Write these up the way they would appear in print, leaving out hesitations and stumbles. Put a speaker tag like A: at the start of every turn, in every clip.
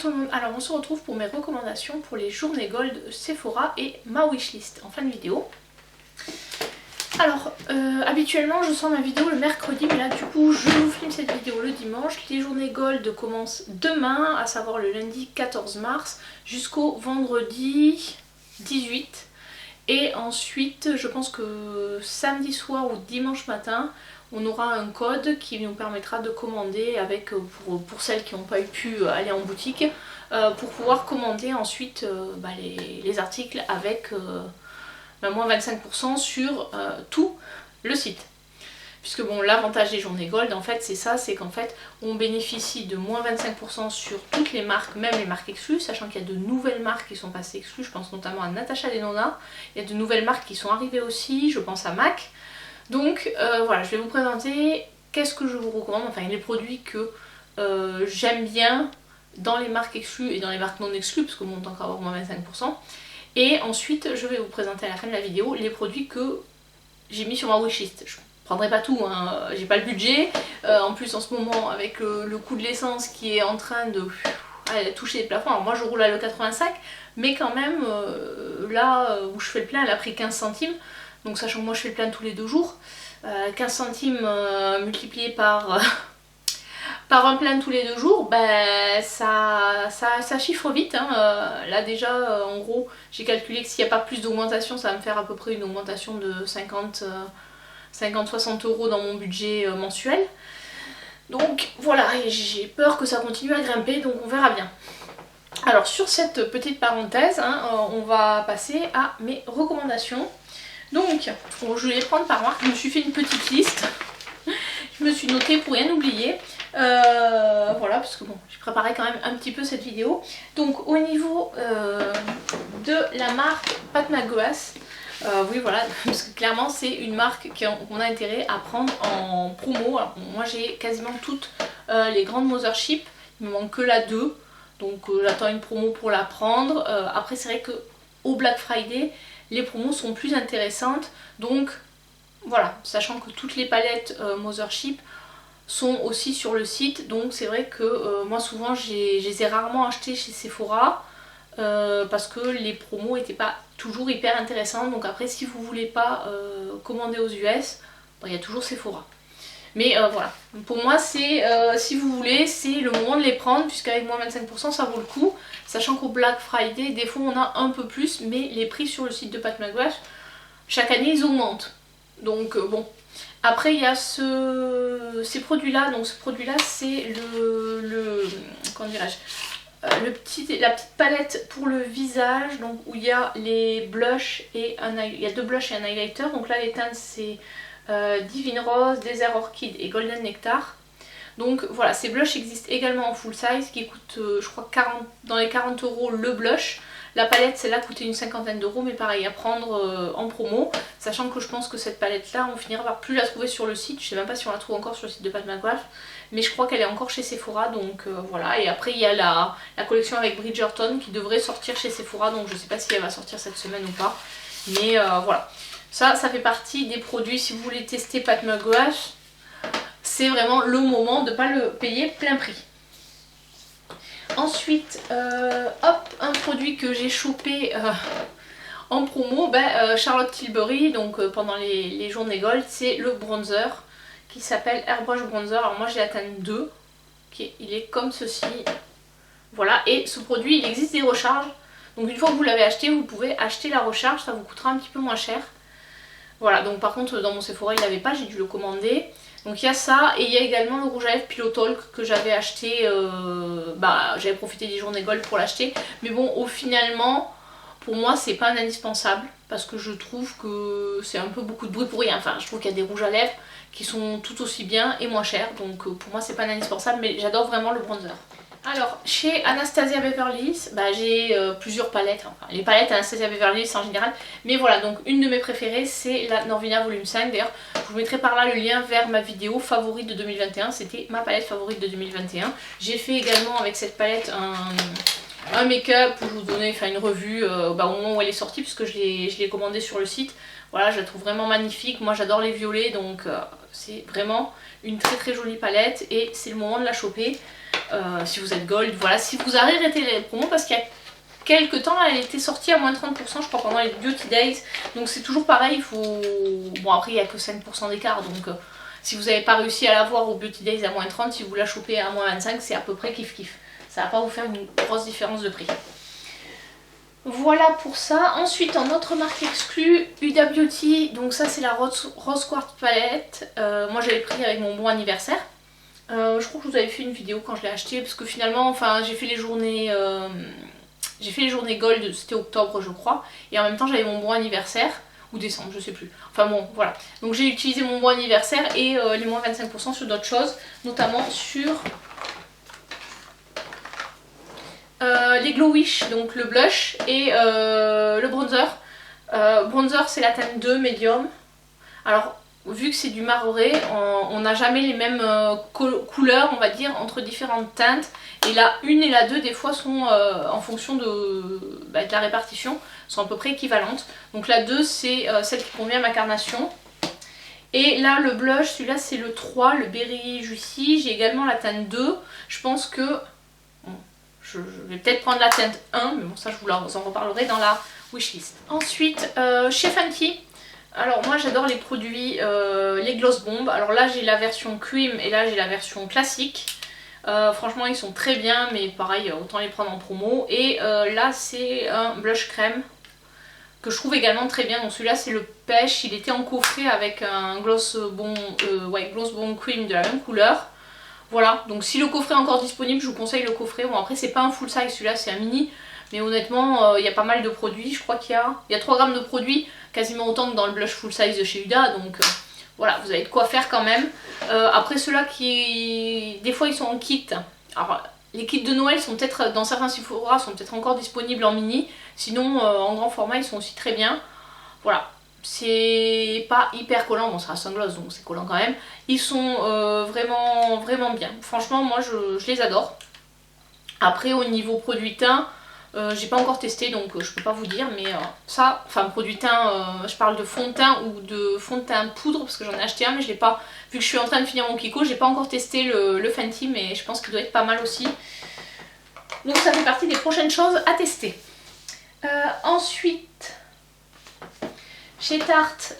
A: tout le monde, alors on se retrouve pour mes recommandations pour les journées gold Sephora et ma wishlist en fin de vidéo. Alors habituellement je sors ma vidéo le mercredi, mais là du coup je vous filme cette vidéo le dimanche. Les journées gold commencent demain, à savoir le lundi 14 mars jusqu'au vendredi 18. Et ensuite je pense que samedi soir ou dimanche matin on aura un code qui nous permettra de commander avec, pour celles qui n'ont pas pu aller en boutique, pour pouvoir commander ensuite les articles avec moins 25% sur tout le site. Puisque bon, l'avantage des journées gold en fait c'est ça, c'est qu'en fait on bénéficie de moins 25% sur toutes les marques, même les marques exclues, sachant qu'il y a de nouvelles marques qui sont passées exclues, je pense notamment à Natasha Denona, il y a de nouvelles marques qui sont arrivées aussi, je pense à MAC. Donc voilà, je vais vous présenter qu'est-ce que je vous recommande, enfin les produits que j'aime bien dans les marques exclues et dans les marques non exclues, parce que bon, on peut encore avoir moins 25%. Et ensuite je vais vous présenter à la fin de la vidéo les produits que j'ai mis sur ma wishlist. Je prendrai pas tout, hein, j'ai pas le budget. En plus en ce moment avec le coût de l'essence qui est en train de toucher les plafonds, alors moi je roule à l'E85, mais quand même là où je fais le plein elle a pris 15 centimes. Donc sachant que moi je fais le plein tous les 2 jours, 15 centimes multiplié par, par un plein tous les 2 jours, ben ça chiffre vite. Hein. Là déjà en gros j'ai calculé que s'il n'y a pas plus d'augmentation ça va me faire à peu près une augmentation de 50-60 euros dans mon budget mensuel. Donc voilà, et j'ai peur que ça continue à grimper, donc on verra bien. Alors sur cette petite parenthèse, hein, on va passer à mes recommandations. Donc, bon, je vais les prendre par marque, je me suis fait une petite liste, je me suis notée pour rien oublier, voilà, parce que bon, j'ai préparé quand même un petit peu cette vidéo. Donc au niveau de la marque Pat McGrath, oui voilà, parce que clairement c'est une marque qu'on a intérêt à prendre en promo. Alors, bon, moi j'ai quasiment toutes les grandes Mothership, il me manque que la 2, donc j'attends une promo pour la prendre. Après c'est vrai que au Black Friday, les promos sont plus intéressantes, donc voilà, sachant que toutes les palettes Mothership sont aussi sur le site, donc c'est vrai que moi souvent je les ai rarement achetées chez Sephora parce que les promos n'étaient pas toujours hyper intéressantes. Donc après si vous voulez pas commander aux US, il y a toujours Sephora. Mais voilà, pour moi c'est, si vous voulez, c'est le moment de les prendre, puisqu'avec moins 25% ça vaut le coup. Sachant qu'au Black Friday, des fois on a un peu plus, mais les prix sur le site de Pat McGrath, chaque année ils augmentent. Donc bon. Après il y a ces produits-là, donc ce produit-là c'est comment dirais-je, la petite palette pour le visage, donc où il y a les blushs et il y a 2 blushs et un highlighter. Donc là les teintes c'est Divine Rose, Desert Orchid et Golden Nectar. Donc voilà, ces blushs existent également en full size qui coûtent je crois dans les 40 euros le blush. La palette celle-là coûtait une cinquantaine d'euros, mais pareil à prendre en promo, sachant que je pense que cette palette là on finira par plus la trouver sur le site. Je sais même pas si on la trouve encore sur le site de Pat McGrath, mais je crois qu'elle est encore chez Sephora, donc voilà. Et après il y a la collection avec Bridgerton qui devrait sortir chez Sephora, donc je sais pas si elle va sortir cette semaine ou pas, mais voilà. Ça fait partie des produits, si vous voulez tester Pat McGrath, c'est vraiment le moment de ne pas le payer plein prix. Ensuite, hop, un produit que j'ai chopé en promo, Charlotte Tilbury, donc pendant les journées gold, c'est le bronzer qui s'appelle Airbrush Bronzer. Alors moi j'ai la teinte 2, il est comme ceci, voilà, et ce produit il existe des recharges, donc une fois que vous l'avez acheté, vous pouvez acheter la recharge, ça vous coûtera un petit peu moins cher. Voilà, donc par contre dans mon Sephora il n'avait pas, j'ai dû le commander. Donc il y a ça, et il y a également le rouge à lèvres Pillow Talk que j'avais acheté, j'avais profité des journées gold pour l'acheter. Mais bon, finalement, pour moi c'est pas un indispensable, parce que je trouve que c'est un peu beaucoup de bruit pour rien. Enfin, je trouve qu'il y a des rouges à lèvres qui sont tout aussi bien et moins chers, donc pour moi c'est pas un indispensable, mais j'adore vraiment le bronzer. Alors chez Anastasia Beverly Hills, j'ai plusieurs palettes, enfin les palettes Anastasia Beverly Hills en général, mais voilà, donc une de mes préférées c'est la Norvina volume 5. D'ailleurs je vous mettrai par là le lien vers ma vidéo favorite de 2021, c'était ma palette favorite de 2021. J'ai fait également avec cette palette un make-up où je vous donnais une revue au moment où elle est sortie, puisque je l'ai commandée sur le site. Voilà, je la trouve vraiment magnifique, moi j'adore les violets, donc c'est vraiment une très très jolie palette et c'est le moment de la choper. si vous êtes gold, voilà, si vous arrêtez les promos, parce qu'il y a quelques temps elle était sortie à moins 30% je crois pendant les Beauty Days, donc c'est toujours pareil, il faut... Bon après il n'y a que 5% d'écart, donc si vous n'avez pas réussi à l'avoir au Beauty Days à moins 30, si vous la chopez à moins 25 c'est à peu près kiff kiff, ça va pas vous faire une grosse différence de prix. Voilà pour ça. Ensuite en autre marque exclue, Huda Beauty, donc ça c'est la Rose Quartz Palette, moi j'avais pris avec mon bon anniversaire. Je crois que je vous avais fait une vidéo quand je l'ai acheté, parce que finalement, enfin j'ai fait les journées gold, c'était octobre je crois, et en même temps j'avais mon bon anniversaire, ou décembre, je sais plus. Enfin bon, voilà. Donc j'ai utilisé mon bon anniversaire et les moins 25% sur d'autres choses, notamment sur les Glow Wish, donc le blush et le bronzer. Bronzer c'est la teinte 2 médium. Alors vu que c'est du maroré, on n'a jamais les mêmes couleurs on va dire entre différentes teintes, et la 1 et la 2 des fois sont en fonction de la répartition, sont à peu près équivalentes. Donc la 2 c'est celle qui convient à ma carnation. Et là le blush, celui-là c'est le 3, le Berry Juicy. J'ai également la teinte 2, je pense que... Bon, je vais peut-être prendre la teinte 1, mais bon ça je vous en reparlerai dans la wishlist. Ensuite chez Fenty, alors moi j'adore les produits, les Gloss Bomb. Alors là j'ai la version cream et là j'ai la version classique. Franchement ils sont très bien, mais pareil autant les prendre en promo. Et là c'est un blush crème que je trouve également très bien. Donc celui-là c'est le pêche, il était en coffret avec un Gloss Bomb, Gloss Bomb cream de la même couleur. Voilà, donc si le coffret est encore disponible je vous conseille le coffret. Bon après c'est pas un full size, celui-là c'est un mini. Mais honnêtement, il y a pas mal de produits, je crois qu'il y a 3 grammes de produits, quasiment autant que dans le blush full size de chez Huda, donc voilà, vous avez de quoi faire quand même. Après ceux-là qui, des fois ils sont en kit, alors les kits de Noël sont peut-être, dans certains Sephora, sont peut-être encore disponibles en mini, sinon en grand format ils sont aussi très bien. Voilà, c'est pas hyper collant, bon ça reste un gloss donc c'est collant quand même. Ils sont vraiment, vraiment bien, franchement moi je les adore. Après au niveau produit teint, j'ai pas encore testé donc je peux pas vous dire, mais ça, enfin produit teint, je parle de fond de teint ou de fond de teint poudre parce que j'en ai acheté un mais je l'ai pas, vu que je suis en train de finir mon Kiko, j'ai pas encore testé le Fenty, mais je pense qu'il doit être pas mal aussi. Donc ça fait partie des prochaines choses à tester. Ensuite, chez Tarte,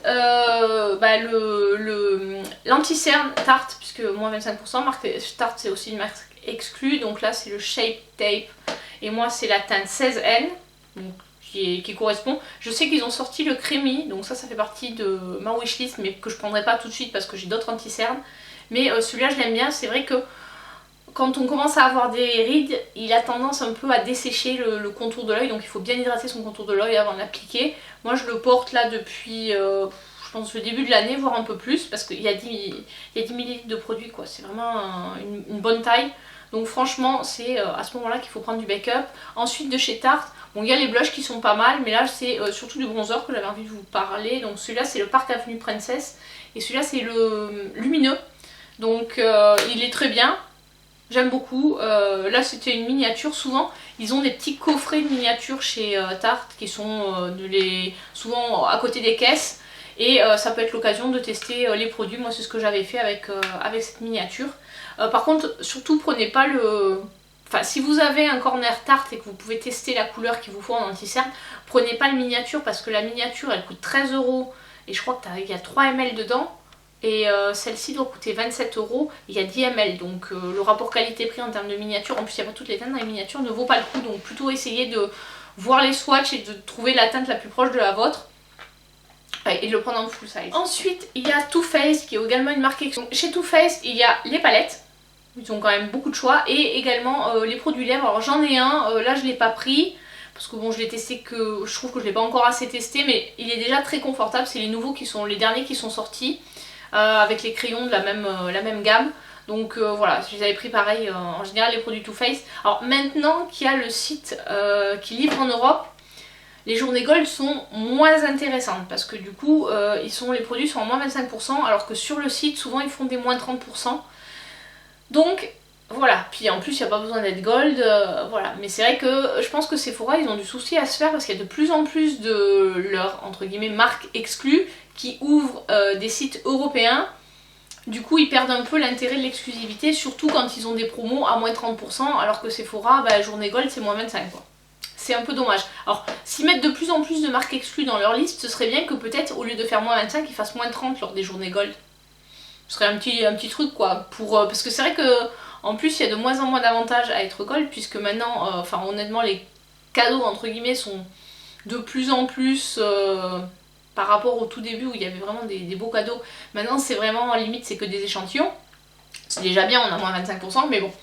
A: l'anti-cerne Tarte, puisque moins 25%, marque Tarte c'est aussi une marque exclue, donc là c'est le Shape Tape. Et moi c'est la teinte 16N, donc, qui correspond. Je sais qu'ils ont sorti le Creamy, donc ça fait partie de ma wishlist, mais que je prendrai pas tout de suite parce que j'ai d'autres anti-cernes. Mais celui-là je l'aime bien, c'est vrai que quand on commence à avoir des rides, il a tendance un peu à dessécher le contour de l'œil, donc il faut bien hydrater son contour de l'œil avant de l'appliquer. Moi je le porte là depuis, je pense le début de l'année, voire un peu plus, parce qu'il y a 10 ml de produit quoi, c'est vraiment une bonne taille. Donc franchement c'est à ce moment là qu'il faut prendre du make-up. Ensuite de chez Tarte, bon il y a les blushs qui sont pas mal, mais là c'est surtout du bronzer que j'avais envie de vous parler. Donc celui-là c'est le Park Avenue Princess et celui-là c'est le lumineux. Donc il est très bien, j'aime beaucoup. Là c'était une miniature, souvent ils ont des petits coffrets de miniatures chez Tarte qui sont souvent à côté des caisses. Et ça peut être l'occasion de tester les produits, moi c'est ce que j'avais fait avec cette miniature. Par contre surtout prenez pas le... Enfin si vous avez un corner Tarte et que vous pouvez tester la couleur qu'il vous faut en anti-cerne, prenez pas le miniature parce que la miniature elle coûte 13 € et je crois qu'il y a 3 ml dedans. Et celle-ci doit coûter 27 €, il y a 10 ml, donc le rapport qualité-prix en termes de miniature, en plus il n'y a pas toutes les teintes dans les miniatures, ne vaut pas le coup. Donc plutôt essayer de voir les swatchs et de trouver la teinte la plus proche de la vôtre. Et de le prendre en full size. Ensuite il y a Too Faced qui est également une marque exclusive. Chez Too Faced il y a les palettes, ils ont quand même beaucoup de choix, et également les produits lèvres. Alors j'en ai un, là je l'ai pas pris parce que bon je l'ai testé, que je trouve que je l'ai pas encore assez testé, mais il est déjà très confortable. C'est les nouveaux qui sont les derniers qui sont sortis avec les crayons de la même gamme. Donc voilà, je les avais pris pareil en général les produits Too Faced. Alors maintenant qu'il y a le site qui livre en Europe, les journées gold sont moins intéressantes parce que du coup les produits sont en moins 25%, alors que sur le site souvent ils font des moins 30%. Donc voilà, puis en plus il n'y a pas besoin d'être gold, voilà. Mais c'est vrai que je pense que Sephora ils ont du souci à se faire parce qu'il y a de plus en plus de leurs entre guillemets marques exclues qui ouvrent des sites européens. Du coup ils perdent un peu l'intérêt de l'exclusivité, surtout quand ils ont des promos à moins 30%, alors que Sephora, bah, journée gold c'est moins 25 quoi. C'est un peu dommage. Alors, s'ils mettent de plus en plus de marques exclues dans leur liste, ce serait bien que peut-être, au lieu de faire moins 25, ils fassent moins 30 lors des journées gold. Ce serait un petit truc, quoi. Parce que c'est vrai que, en plus, il y a de moins en moins d'avantages à être gold, puisque maintenant, enfin, honnêtement, les cadeaux, entre guillemets, sont de plus en plus... par rapport au tout début, où il y avait vraiment des beaux cadeaux. Maintenant, c'est vraiment, limite, c'est que des échantillons. C'est déjà bien, on a moins 25%, mais bon...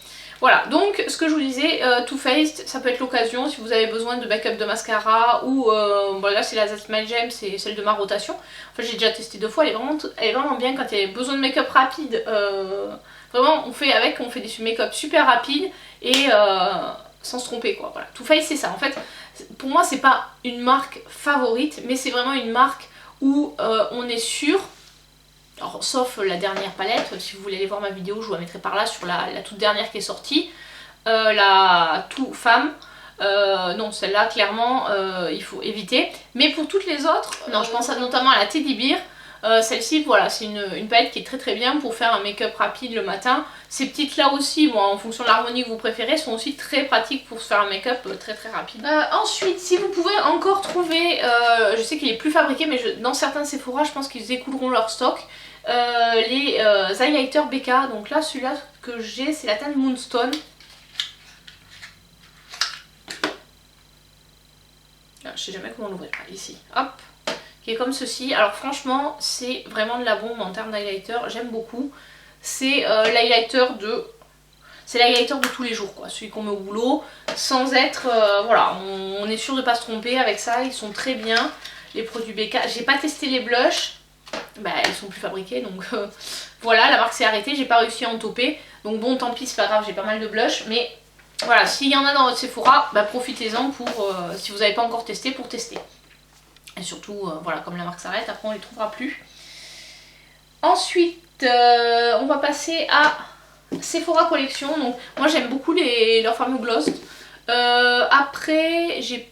A: Voilà, donc ce que je vous disais, Too Faced, ça peut être l'occasion si vous avez besoin de backup de mascara ou bon là c'est la That's My Gem, c'est celle de ma rotation. En fait j'ai déjà testé 2 fois, elle est vraiment bien quand il y a besoin de make-up rapide. Vraiment on fait des make-up super rapides et sans se tromper quoi. Voilà, Too Faced c'est ça. En fait pour moi c'est pas une marque favorite mais c'est vraiment une marque où on est sûr. Alors, sauf la dernière palette, si vous voulez aller voir ma vidéo, je vous la mettrai par là sur la toute dernière qui est sortie. La Too Femme, non celle-là clairement il faut éviter. Mais pour toutes les autres, non je pense notamment à la Teddy Bear. Celle-ci voilà c'est une palette qui est très bien pour faire un make-up rapide le matin. Ces petites là aussi, bon, en fonction de l'harmonie que vous préférez, sont aussi très pratiques pour se faire un make-up très rapide. Ensuite si vous pouvez encore trouver, je sais qu'il est plus fabriqué mais dans certains Sephora je pense qu'ils écouleront leur stock. Les highlighters BK, donc là celui-là que j'ai c'est la teinte Moonstone. Je sais jamais comment l'ouvrir, ici, hop, qui est comme ceci. Alors franchement c'est vraiment de la bombe en termes d'highlighter, j'aime beaucoup. C'est l'highlighter de... C'est l'highlighter de tous les jours quoi, celui qu'on met au boulot, sans être... voilà, on est sûr de pas se tromper avec ça, ils sont très bien. Les produits BK, j'ai pas testé les blushs. Bah ils sont plus fabriqués donc voilà, la marque s'est arrêtée, j'ai pas réussi à en toper. Donc bon tant pis c'est pas grave, j'ai pas mal de blush. Mais voilà, s'il y en a dans votre Sephora, bah profitez-en pour, si vous n'avez pas encore testé, pour tester. Et surtout, voilà, comme la marque s'arrête, après on les trouvera plus. Ensuite, on va passer à Sephora Collection. Donc moi j'aime beaucoup leurs fameux gloss. Après, j'ai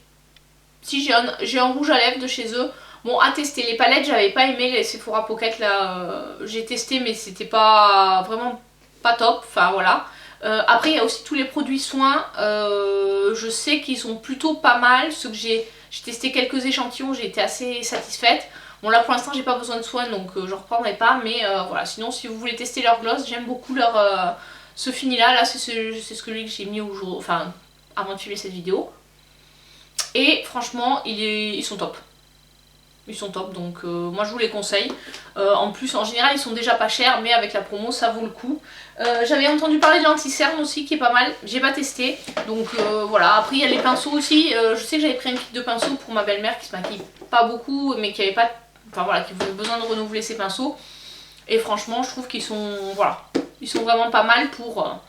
A: un rouge à lèvres de chez eux. Bon, à tester, les palettes j'avais pas aimé, les Sephora Pocket là, j'ai testé mais c'était pas vraiment pas top, enfin voilà. Après il y a aussi tous les produits soins, je sais qu'ils sont plutôt pas mal, ceux que j'ai testé quelques échantillons, j'ai été assez satisfaite. Bon là pour l'instant j'ai pas besoin de soins donc je reprendrai pas, mais voilà, sinon si vous voulez tester leur gloss, j'aime beaucoup ce fini là, c'est celui que j'ai mis au jour, enfin avant de filmer cette vidéo. Et franchement ils sont top. Ils sont top donc moi je vous les conseille. En plus en général ils sont déjà pas chers mais avec la promo ça vaut le coup. J'avais entendu parler de l'anti-cerne aussi qui est pas mal, j'ai pas testé. Donc voilà, après il y a les pinceaux aussi. Je sais que j'avais pris un kit de pinceaux pour ma belle-mère qui se maquille pas beaucoup mais qui avait pas... Enfin voilà, qui avait besoin de renouveler ses pinceaux. Et franchement je trouve qu'ils sont... Voilà, ils sont vraiment pas mal pour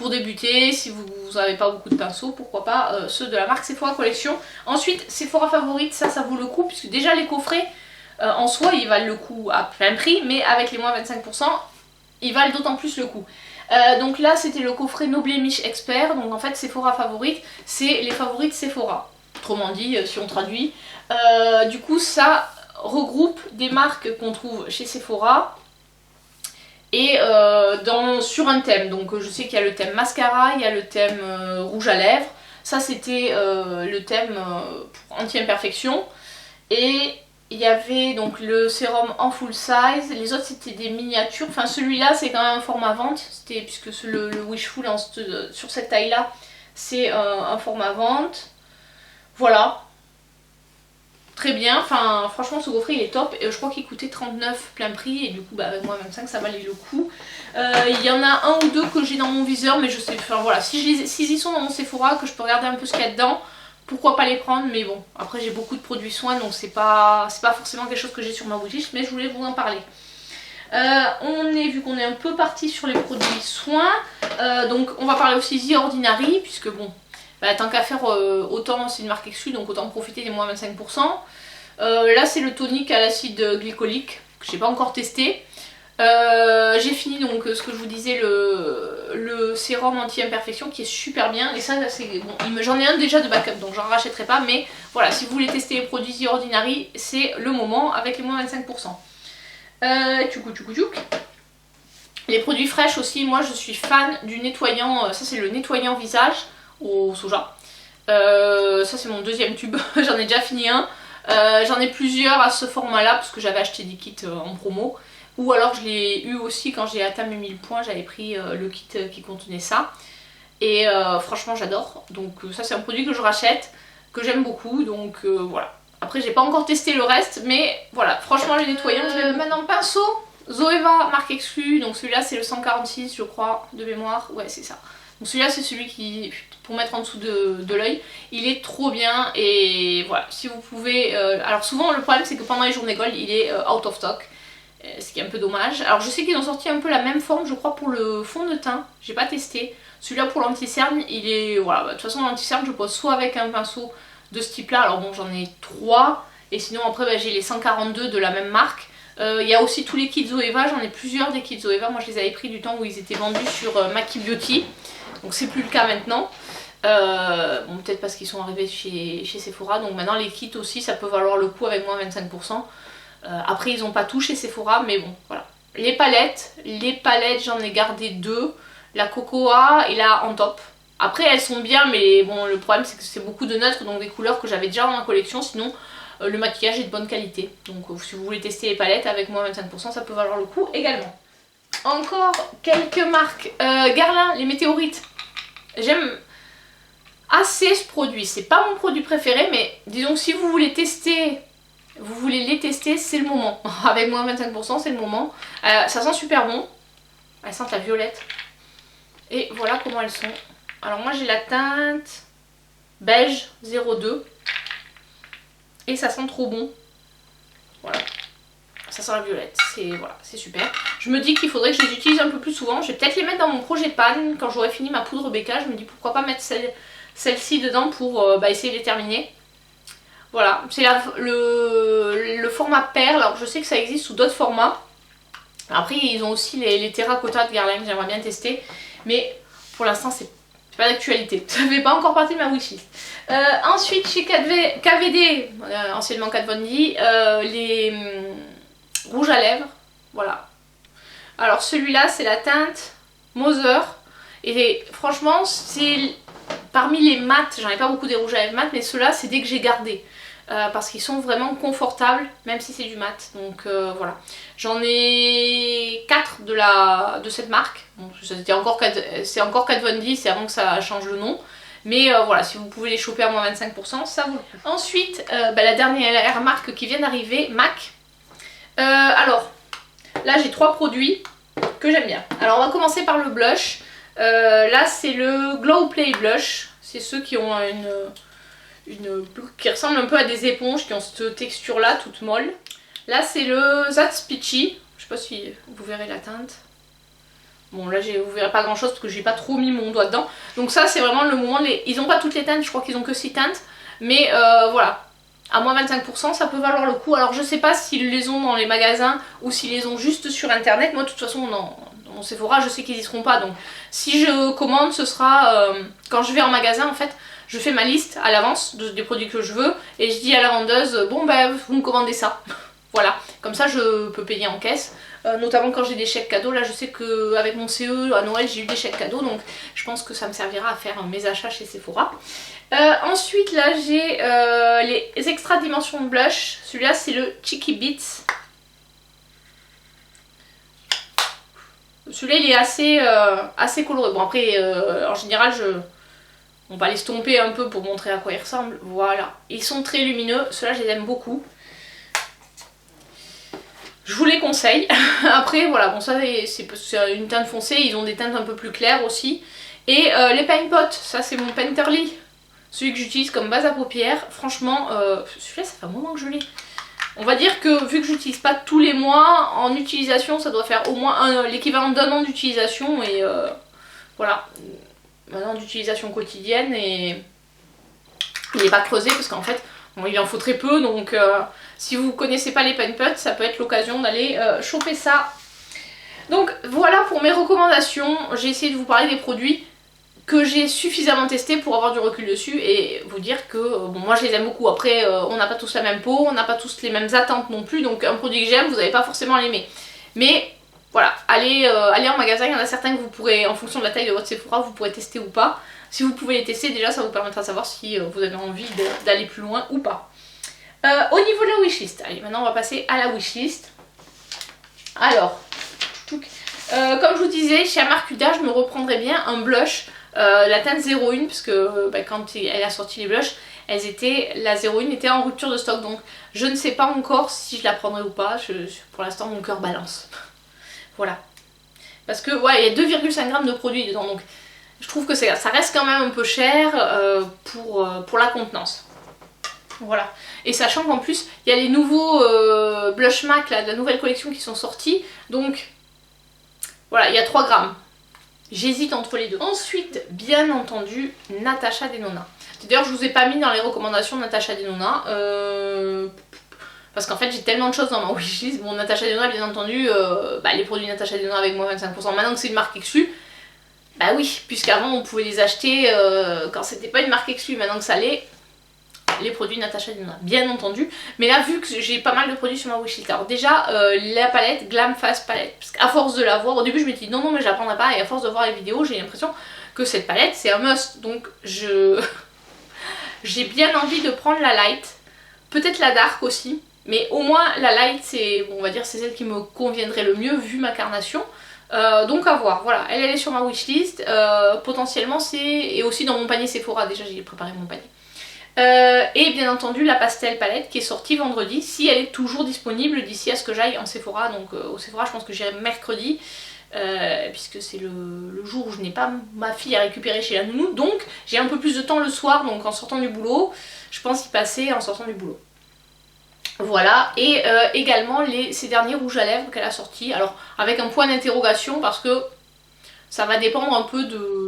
A: débuter. Si vous n'avez pas beaucoup de pinceaux, pourquoi pas ceux de la marque Sephora Collection. Ensuite, Sephora Favorite, ça vaut le coup, puisque déjà les coffrets en soi ils valent le coup à plein prix, mais avec les moins 25%, ils valent d'autant plus le coup. Donc là c'était le coffret No Blemish Expert, donc en fait Sephora Favorite, c'est les favorites Sephora. Autrement dit, si on traduit. Du coup ça regroupe des marques qu'on trouve chez Sephora, et sur un thème. Donc je sais qu'il y a le thème mascara, il y a le thème rouge à lèvres. Ça c'était le thème anti-imperfection. Et il y avait donc le sérum en full size. Les autres c'était des miniatures. Enfin celui-là c'est quand même un format vente. Puisque le Wishful sur cette taille là c'est un format vente. Voilà. Très bien, enfin franchement ce gaufret il est top, et je crois qu'il coûtait 39 plein prix et du coup bah avec moi 25 ça valait le coup. Il y en a un ou deux que j'ai dans mon viseur mais je sais, enfin voilà, s'ils y sont dans mon Sephora, que je peux regarder un peu ce qu'il y a dedans, pourquoi pas les prendre, mais bon après j'ai beaucoup de produits soins donc c'est pas forcément quelque chose que j'ai sur ma wishlist, mais je voulais vous en parler. Vu qu'on est un peu parti sur les produits soins, donc on va parler aussi The Ordinary, puisque bon, bah, tant qu'à faire, autant c'est une marque exclue, donc autant profiter des moins 25%. Là c'est le tonique à l'acide glycolique, que j'ai pas encore testé. J'ai fini donc ce que je vous disais, le sérum anti-imperfection qui est super bien, et ça c'est bon, j'en ai un déjà de backup donc j'en rachèterai pas, mais voilà, si vous voulez tester les produits The Ordinary, c'est le moment avec les moins 25%. Les produits fraîches aussi, moi je suis fan du nettoyant, ça c'est le nettoyant visage au soja. Ça c'est mon deuxième tube, j'en ai déjà fini un. J'en ai plusieurs à ce format là parce que j'avais acheté des kits en promo. Ou alors je l'ai eu aussi quand j'ai atteint mes 1000 points, j'avais pris le kit qui contenait ça. Et franchement j'adore, donc ça c'est un produit que je rachète, que j'aime beaucoup, donc voilà. Après j'ai pas encore testé le reste, mais voilà, franchement le nettoyant je l'aime. Maintenant pinceau Zoeva marque exclue, donc celui-là c'est le 146 je crois, de mémoire, ouais c'est ça. Donc celui-là c'est celui qui, pour mettre en dessous de l'œil, il est trop bien et voilà, si vous pouvez... alors souvent le problème c'est que pendant les journées gold il est out of stock, ce qui est un peu dommage. Alors je sais qu'ils ont sorti un peu la même forme je crois pour le fond de teint, j'ai pas testé. Celui-là pour l'anti-cerne il est... voilà, de toute façon l'anti-cerne je pose soit avec un pinceau de ce type là, alors bon j'en ai 3, et sinon après bah, j'ai les 142 de la même marque. Il y a aussi tous les kits Zoeva, j'en ai plusieurs des kits Zoeva, moi je les avais pris du temps où ils étaient vendus sur Maki Beauty, donc c'est plus le cas maintenant. Bon, peut-être parce qu'ils sont arrivés chez Sephora, donc maintenant les kits aussi ça peut valoir le coup avec moins 25%. Après ils ont pas tout chez Sephora, mais bon voilà. Les palettes j'en ai gardé 2, la Cocoa et la En Top. Après elles sont bien, mais bon le problème c'est que c'est beaucoup de neutres, donc des couleurs que j'avais déjà dans ma collection, sinon le maquillage est de bonne qualité. Donc si vous voulez tester les palettes avec moins 25% ça peut valoir le coup également. Encore quelques marques. Guerlain, les météorites. J'aime assez ce produit, c'est pas mon produit préféré, mais disons que si vous voulez tester, vous voulez les tester, c'est le moment. Avec moins 25% c'est le moment. Ça sent super bon, elles sentent la violette. Et voilà comment elles sont. Alors moi j'ai la teinte beige 02 et ça sent trop bon. Voilà, ça sent la violette, c'est voilà, c'est super. Je me dis qu'il faudrait que je les utilise un peu plus souvent. Je vais peut-être les mettre dans mon projet pan quand j'aurai fini ma poudre BK. Je me dis pourquoi pas mettre celle-ci dedans pour essayer de les terminer. Voilà, c'est le format perle. Alors je sais que ça existe sous d'autres formats. Après ils ont aussi les terracotta de Guerlain que j'aimerais bien tester, mais pour l'instant c'est pas d'actualité, ça fait pas encore partie de ma wishlist. Ensuite chez KVD, anciennement Kat Von D, les rouges à lèvres, voilà. Alors celui-là c'est la teinte Mother, et franchement c'est parmi les mats, j'en ai pas beaucoup des rouges à lèvres mat, mais ceux-là c'est des que j'ai gardés. Parce qu'ils sont vraiment confortables, même si c'est du mat. Donc voilà. J'en ai 4 de cette marque. Bon, c'est encore Kat Von D, c'est avant que ça change le nom. Mais voilà, si vous pouvez les choper à moins 25%, ça vaut le coup. Ensuite, la dernière marque qui vient d'arriver, MAC. Alors, là j'ai 3 produits que j'aime bien. Alors on va commencer par le blush. Là c'est le Glow Play Blush. C'est ceux qui ont qui ressemble un peu à des éponges, qui ont cette texture là toute molle. Là c'est le That's Peachy, je sais pas si vous verrez la teinte. Bon là vous verrez pas grand chose parce que j'ai pas trop mis mon doigt dedans. Donc ça c'est vraiment le moment, ils ont pas toutes les teintes, je crois qu'ils ont que 6 teintes. Mais voilà, à moins 25% ça peut valoir le coup. Alors je sais pas s'ils les ont dans les magasins ou s'ils les ont juste sur internet. Moi de toute façon dans mon Sephora je sais qu'ils y seront pas. Donc si je commande ce sera quand je vais en magasin en fait. Je fais ma liste à l'avance des produits que je veux et je dis à la vendeuse, bon bah vous me commandez ça. Voilà, comme ça je peux payer en caisse, notamment quand j'ai des chèques cadeaux. Là je sais qu'avec mon CE à Noël j'ai eu des chèques cadeaux, donc je pense que ça me servira à faire mes achats chez Sephora. Ensuite là j'ai les extra dimensions de blush. Celui-là c'est le Cheeky Beats. Celui-là il est assez coloré. Bon après en général on va l'estomper un peu pour montrer à quoi ils ressemblent. Voilà, ils sont très lumineux, ceux-là je les aime beaucoup. Je vous les conseille. Après voilà, bon ça c'est une teinte foncée, ils ont des teintes un peu plus claires aussi. Et les Paint Pot, ça c'est mon Painterly, celui que j'utilise comme base à paupières. Franchement, celui-là ça fait un moment que je l'ai. On va dire que vu que j'utilise pas tous les mois, en utilisation ça doit faire au moins l'équivalent d'un an d'utilisation. Et voilà, maintenant d'utilisation quotidienne, et il n'est pas creusé parce qu'en fait bon, il en faut très peu, donc si vous connaissez pas les Paint Pot ça peut être l'occasion d'aller choper ça. Donc voilà pour mes recommandations. J'ai essayé de vous parler des produits que j'ai suffisamment testés pour avoir du recul dessus et vous dire que bon, moi je les aime beaucoup. Après on n'a pas tous la même peau, on n'a pas tous les mêmes attentes non plus, donc un produit que j'aime vous n'allez pas forcément l'aimer, mais voilà, allez en magasin, il y en a certains que vous pourrez, en fonction de la taille de votre Sephora, vous pourrez tester ou pas. Si vous pouvez les tester, déjà ça vous permettra de savoir si vous avez envie d'aller plus loin ou pas. Au niveau de la wishlist, allez, maintenant on va passer à la wishlist. Alors, comme je vous disais, chez Amark Huda, je me reprendrais bien un blush, la teinte 01, parce que quand elle a sorti les blushs, la 01 était en rupture de stock, donc je ne sais pas encore si je la prendrai ou pas. Pour l'instant, mon cœur balance. Voilà. Parce que, ouais, il y a 2,5 g de produit dedans, donc je trouve que ça reste quand même un peu cher pour la contenance. Voilà. Et sachant qu'en plus, il y a les nouveaux Blush MAC là, de la nouvelle collection qui sont sortis, donc voilà, il y a 3 grammes. J'hésite entre les deux. Ensuite, bien entendu, Natasha Denona. D'ailleurs, je vous ai pas mis dans les recommandations Natasha Denona. Parce qu'en fait, j'ai tellement de choses dans ma wishlist. Bon, Natasha Denona, bien entendu, les produits Natasha Denona avec moins 25%. Maintenant que c'est une marque exclue, bah oui, puisqu'avant on pouvait les acheter quand c'était pas une marque exclue. Maintenant que ça l'est, les produits Natasha Denona, bien entendu. Mais là, vu que j'ai pas mal de produits sur ma wishlist, alors déjà, la palette Glam Fast Palette, parce qu'à force de la voir, au début je me dis non, mais je la prendrai pas, et à force de voir les vidéos, j'ai l'impression que cette palette, c'est un must. Donc, j'ai bien envie de prendre la light, peut-être la dark aussi, mais au moins la light, on va dire, c'est celle qui me conviendrait le mieux, vu ma carnation. Donc à voir, voilà, elle est sur ma wishlist, potentiellement et aussi dans mon panier Sephora, déjà j'ai préparé mon panier. Et bien entendu la pastel palette qui est sortie vendredi, si elle est toujours disponible d'ici à ce que j'aille en Sephora. Donc au Sephora je pense que j'irai mercredi, puisque c'est le jour où je n'ai pas ma fille à récupérer chez la nounou, donc j'ai un peu plus de temps le soir, donc en sortant du boulot, je pense y passer en sortant du boulot. Voilà, et également ces derniers rouges à lèvres qu'elle a sortis, alors avec un point d'interrogation parce que ça va dépendre un peu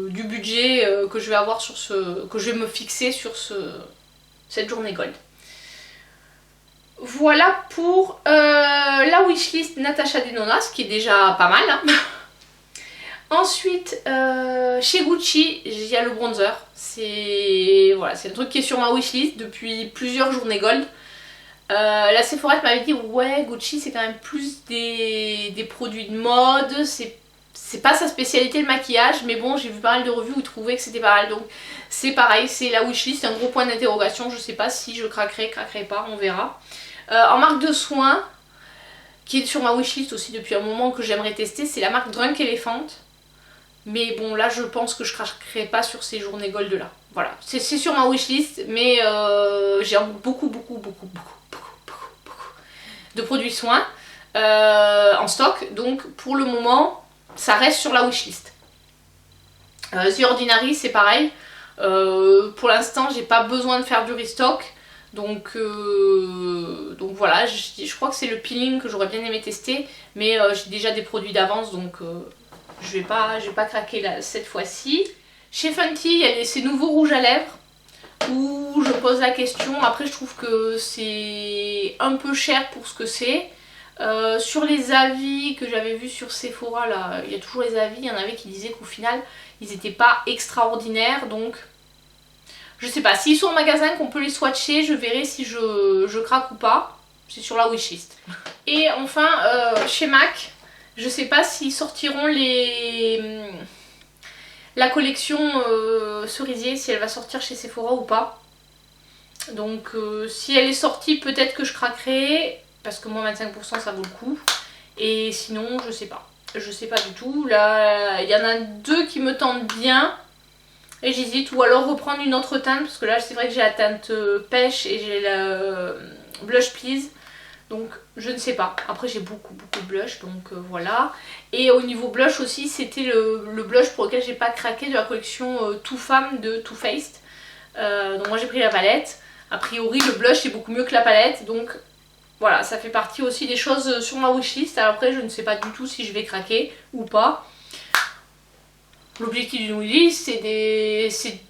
A: du budget que je vais avoir que je vais me fixer sur cette journée gold. Voilà pour la wishlist Natasha Denona, ce qui est déjà pas mal. Hein. Ensuite, chez Gucci, il y a le bronzer. C'est un truc qui est sur ma wishlist depuis plusieurs journées gold. La Sephora m'avait dit ouais, Gucci c'est quand même plus des produits de mode, c'est pas sa spécialité le maquillage, mais bon, j'ai vu pas mal de revues où ils trouvaient que c'était pas mal, donc c'est pareil, c'est la wishlist, c'est un gros point d'interrogation, je sais pas si je craquerai pas, on verra. En marque de soins, qui est sur ma wishlist aussi depuis un moment, que j'aimerais tester, c'est la marque Drunk Elephant, mais bon là je pense que je craquerai pas sur ces journées gold là. Voilà, c'est sur ma wishlist, mais j'ai beaucoup de produits soins en stock, donc pour le moment ça reste sur la wishlist. The Ordinary c'est pareil, pour l'instant j'ai pas besoin de faire du restock, donc voilà, je crois que c'est le peeling que j'aurais bien aimé tester, mais j'ai déjà des produits d'avance, donc je vais pas craquer là, cette fois-ci. Chez Fenty, il y a ces nouveaux rouges à lèvres où je pose la question. Après je trouve que c'est un peu cher pour ce que c'est. Sur les avis que j'avais vus sur Sephora, là, il y a toujours les avis, il y en avait qui disaient qu'au final ils n'étaient pas extraordinaires, donc je sais pas, s'ils sont en magasin qu'on peut les swatcher, je verrai si je craque ou pas. C'est sur la wishlist. Et enfin chez MAC, je sais pas s'ils sortiront la collection cerisier, si elle va sortir chez Sephora ou pas. Donc si elle est sortie, peut-être que je craquerai, parce que moi 25% ça vaut le coup. Et sinon je sais pas. Je sais pas du tout. Là il y en a deux qui me tentent bien. Et j'hésite, ou alors reprendre une autre teinte, parce que là c'est vrai que j'ai la teinte pêche et j'ai la blush please. Donc je ne sais pas. Après j'ai beaucoup de blush, donc voilà. Et au niveau blush aussi, c'était le blush pour lequel j'ai pas craqué de la collection Too Femme de Too Faced. Donc moi j'ai pris la palette. A priori le blush est beaucoup mieux que la palette, donc voilà, ça fait partie aussi des choses sur ma wishlist. Alors après je ne sais pas du tout si je vais craquer ou pas. L'objectif d'une wishlist c'est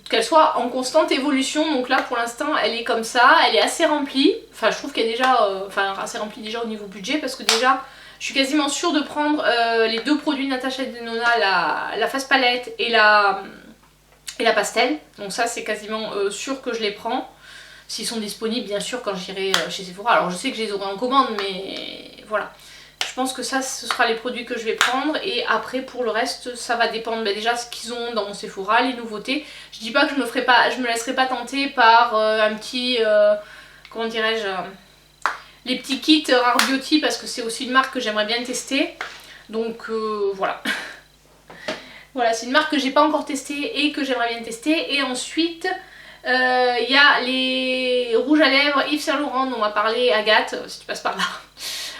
A: qu'elle soit en constante évolution, donc là pour l'instant elle est comme ça, elle est assez remplie. Enfin je trouve qu'elle est déjà assez remplie déjà au niveau budget, parce que déjà je suis quasiment sûre de prendre les deux produits Natasha Denona, la face palette et la pastel. Donc ça c'est quasiment sûr que je les prends. S'ils sont disponibles bien sûr quand j'irai chez Sephora. Alors je sais que je les aurai en commande, mais voilà. Je je pense que ça ce sera les produits que je vais prendre et après pour le reste ça va dépendre déjà ce qu'ils ont dans mon Sephora, les nouveautés. Je dis pas que je me laisserai pas tenter par un petit, comment dirais-je, les petits kits Rare Beauty parce que c'est aussi une marque que j'aimerais bien tester. Donc voilà. Voilà, c'est une marque que j'ai pas encore testée et que j'aimerais bien tester. Et ensuite, il y a les rouges à lèvres Yves Saint Laurent dont on m'a parlé Agathe, si tu passes par là.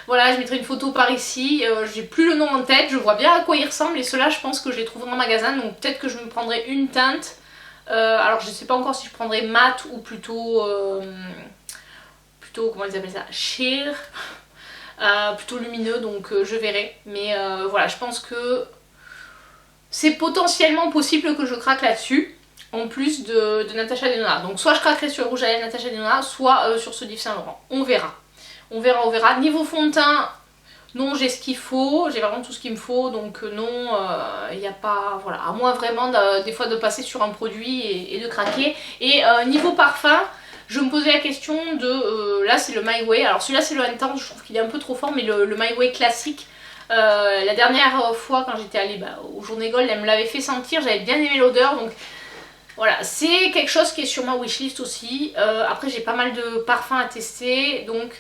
A: Voilà, je mettrai une photo par ici. J'ai plus le nom en tête, je vois bien à quoi ils ressemblent. Et ceux-là, je pense que je les trouverai en magasin. Donc peut-être que je me prendrai une teinte. Alors je sais pas encore si je prendrai mat ou plutôt comment ils appellent ça, sheer, plutôt lumineux, donc je verrai. Mais voilà, je pense que c'est potentiellement possible que je craque là-dessus, en plus de Natasha Denona. Donc soit je craquerai sur le rouge à lèvres Natasha Denona, soit sur ce d'Yves Saint Laurent. On verra. On verra, on verra. Niveau fond de teint, non, j'ai ce qu'il faut, j'ai vraiment tout ce qu'il me faut, donc non, il n'y a pas, voilà, à moins vraiment des fois de passer sur un produit et de craquer. Et niveau parfum, je me posais la question de, là c'est le My Way, alors celui-là c'est le Intense, je trouve qu'il est un peu trop fort, mais le My Way classique, la dernière fois quand j'étais allée au Journée Gold, elle me l'avait fait sentir, j'avais bien aimé l'odeur, donc voilà, c'est quelque chose qui est sur ma wishlist aussi. Après j'ai pas mal de parfums à tester, donc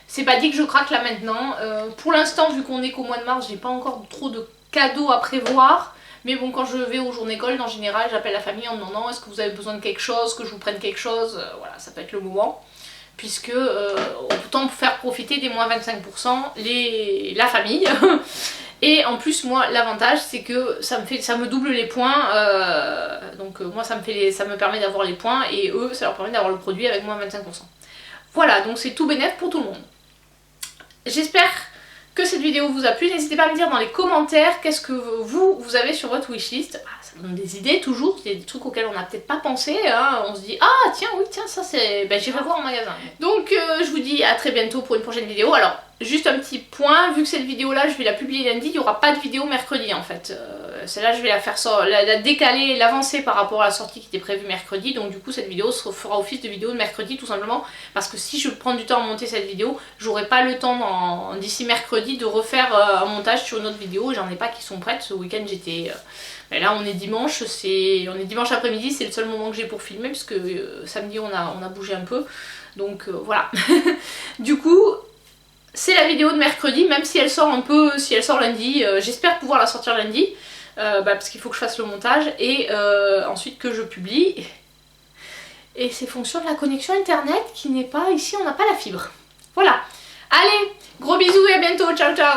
A: c'est pas dit que je craque là maintenant. Pour l'instant, vu qu'on est qu'au mois de mars, j'ai pas encore trop de cadeaux à prévoir. Mais bon, quand je vais aux Journées Gold, en général, j'appelle la famille en demandant est-ce que vous avez besoin de quelque chose, que je vous prenne quelque chose. Voilà, ça peut être le moment. Puisque autant faire profiter des moins 25% la famille. Et en plus, moi, l'avantage, c'est que ça me double les points. Donc moi, ça me permet d'avoir les points. Et eux, ça leur permet d'avoir le produit avec moins 25%. Voilà, donc c'est tout bénef pour tout le monde. J'espère que cette vidéo vous a plu. N'hésitez pas à me dire dans les commentaires qu'est-ce que vous avez sur votre wishlist. Ça donne des idées toujours, il y a des trucs auxquels on n'a peut-être pas pensé. Hein. On se dit ah tiens oui tiens ça c'est... Ben, j'irai voir en magasin. Donc je vous dis à très bientôt pour une prochaine vidéo. Alors juste un petit point, vu que cette vidéo là je vais la publier lundi, il n'y aura pas de vidéo mercredi en fait. Celle-là je vais la faire la décaler, l'avancer par rapport à la sortie qui était prévue mercredi. Donc du coup cette vidéo fera office de vidéo de mercredi tout simplement. Parce que si je prends du temps à monter cette vidéo, j'aurai pas le temps d'ici mercredi de refaire un montage sur une autre vidéo. J'en ai pas qui sont prêtes. Ce week-end j'étais... Ben là on est dimanche, après-midi, c'est le seul moment que j'ai pour filmer puisque samedi on a bougé un peu. Donc voilà. Du coup... c'est la vidéo de mercredi, même si elle sort lundi, j'espère pouvoir la sortir lundi, parce qu'il faut que je fasse le montage, et ensuite que je publie. Et c'est fonction de la connexion internet qui n'est pas, ici on n'a pas la fibre. Voilà, allez, gros bisous et à bientôt, ciao ciao.